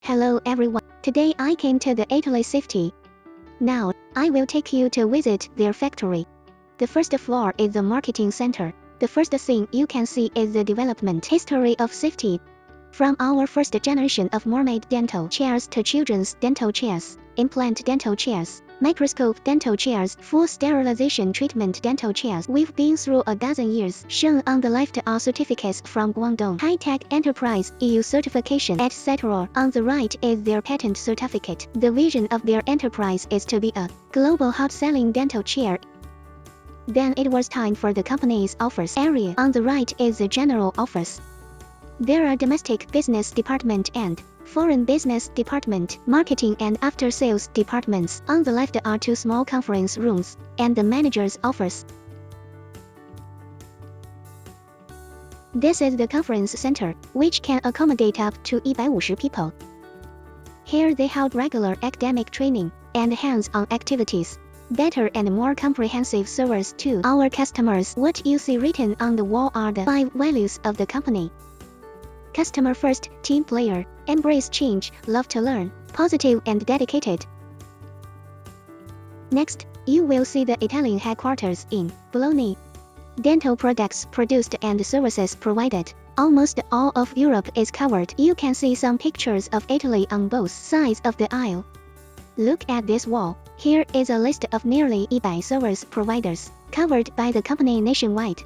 Hello everyone. Today I came to the Italy Safety. Now, I will take you to visit their factory. The first floor is the marketing center. The first thing you can see is the development history of safety. From our first generation of mermaid dental chairs to children's dental chairs, implant dental chairs, microscope dental chairs, full sterilization treatment dental chairs, we've been through a dozen years. Shown on the left are certificates from Guangdong High-Tech Enterprise, EU certification, etc. On the right is their patent certificate. The vision of their enterprise is to be a global hot-selling dental chair. Then it was time for the company's office area. On the right is the general office. There are domestic business department and foreign business department, marketing and after-sales departments. On the left are two small conference rooms and the manager's office. This is the conference center, which can accommodate up to 150 people. Here they held regular academic training and hands-on activities. Better and more comprehensive service to our customers. What you see written on the wall are the 5 values of the company. Customer first, team player, embrace change, love to learn, positive and dedicated. Next, you will see the Italian headquarters in Bologna. Dental products produced and services provided. Almost all of Europe is covered. You can see some pictures of Italy on both sides of the aisle. Look at this wall. Here is a list of nearly 100 service providers, covered by the company nationwide.